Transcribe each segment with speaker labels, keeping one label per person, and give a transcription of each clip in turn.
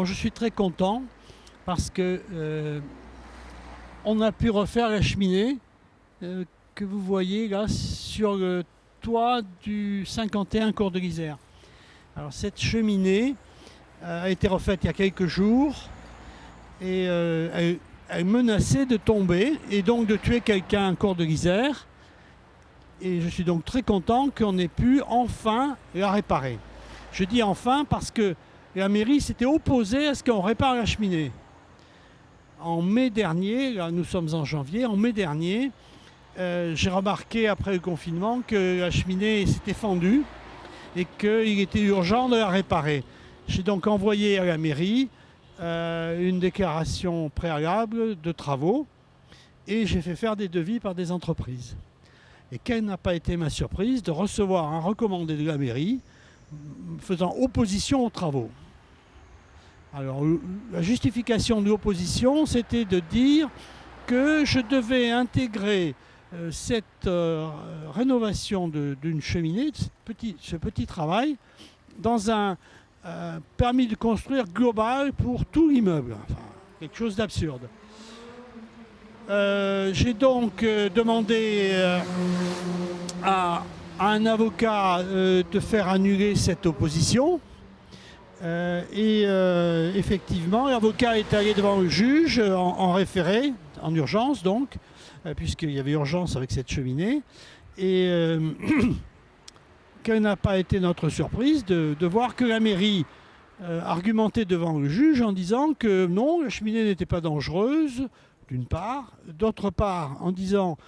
Speaker 1: Bon, je suis très content parce que on a pu refaire la cheminée que vous voyez là sur le toit du 51 Cours de l'Isère. Alors cette cheminée a été refaite il y a quelques jours et elle menaçait de tomber et donc de tuer quelqu'un à Cours de l'Isère. Et je suis donc très content qu'on ait pu enfin la réparer. Je dis enfin parce que la mairie s'était opposée à ce qu'on répare la cheminée. En mai dernier, là nous sommes en janvier, en mai dernier, j'ai remarqué après le confinement que la cheminée s'était fendue et qu'il était urgent de la réparer. J'ai donc envoyé à la mairie une déclaration préalable de travaux et j'ai fait faire des devis par des entreprises. Et quelle n'a pas été ma surprise de recevoir un recommandé de la mairie faisant opposition aux travaux. Alors la justification de l'opposition, c'était de dire que je devais intégrer cette rénovation d'une cheminée, ce petit travail, dans un permis de construire global pour tout l'immeuble. Enfin, quelque chose d'absurde. J'ai donc demandé à un avocat de faire annuler cette opposition. Effectivement, l'avocat est allé devant le juge en référé, en urgence donc, puisqu'il y avait urgence avec cette cheminée. Et quelle n'a pas été notre surprise de voir que la mairie argumentait devant le juge en disant que non, la cheminée n'était pas dangereuse, d'une part. D'autre part, en disant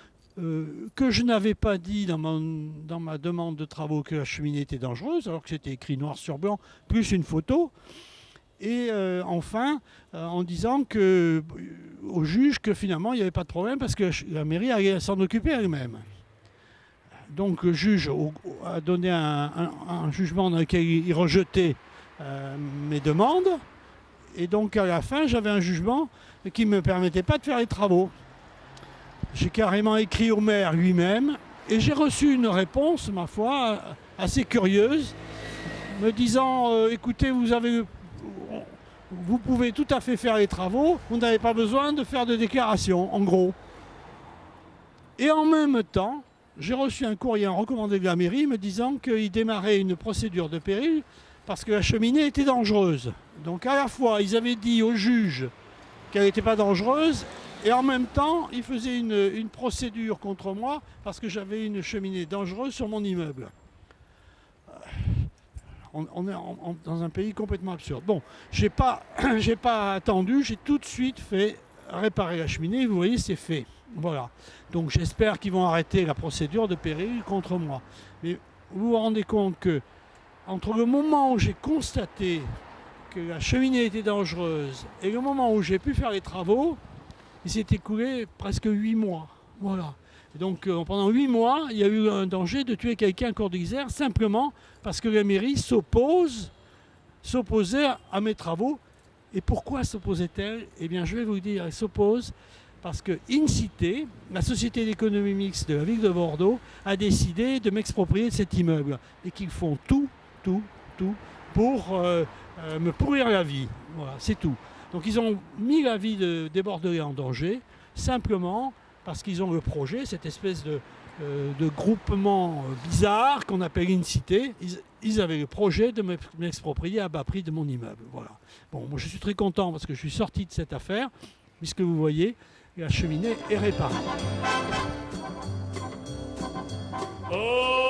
Speaker 1: que je n'avais pas dit dans ma demande de travaux que la cheminée était dangereuse, alors que c'était écrit noir sur blanc, plus une photo. Et enfin, en disant au juge que finalement il n'y avait pas de problème parce que la mairie allait s'en occuper elle-même. Donc le juge a donné un jugement dans lequel il rejetait mes demandes. Et donc à la fin, j'avais un jugement qui ne me permettait pas de faire les travaux. J'ai carrément écrit au maire lui-même et j'ai reçu une réponse, ma foi, assez curieuse, me disant écoutez, vous pouvez tout à fait faire les travaux, vous n'avez pas besoin de faire de déclaration, en gros. Et en même temps, j'ai reçu un courrier recommandé de la mairie me disant qu'il démarrait une procédure de péril parce que la cheminée était dangereuse. Donc à la fois, ils avaient dit au juge qu'elle n'était pas dangereuse, et en même temps, ils faisaient une procédure contre moi parce que j'avais une cheminée dangereuse sur mon immeuble. On est dans un pays complètement absurde. Bon, j'ai pas attendu, j'ai tout de suite fait réparer la cheminée. Vous voyez, c'est fait. Voilà. Donc j'espère qu'ils vont arrêter la procédure de péril contre moi. Mais vous vous rendez compte que entre le moment où j'ai constaté que la cheminée était dangereuse et le moment où j'ai pu faire les travaux, il s'est écoulé presque 8 mois. Voilà. Et donc pendant 8 mois, il y a eu un danger de tuer quelqu'un à Cours de l'Isère simplement parce que la mairie s'opposait à mes travaux. Et pourquoi s'opposait-elle ? Eh bien, je vais vous le dire, elle s'oppose parce que InCité, la société d'économie mixte de la ville de Bordeaux, a décidé de m'exproprier de cet immeuble et qu'ils font tout pour me pourrir la vie. Voilà, c'est tout. Donc ils ont mis la vie des Bordelais en danger, simplement parce qu'ils ont le projet, cette espèce de groupement bizarre qu'on appelle InCité. Ils avaient le projet de m'exproprier à bas prix de mon immeuble. Voilà. Bon, moi je suis très content parce que je suis sorti de cette affaire, puisque vous voyez, la cheminée est réparée. Oh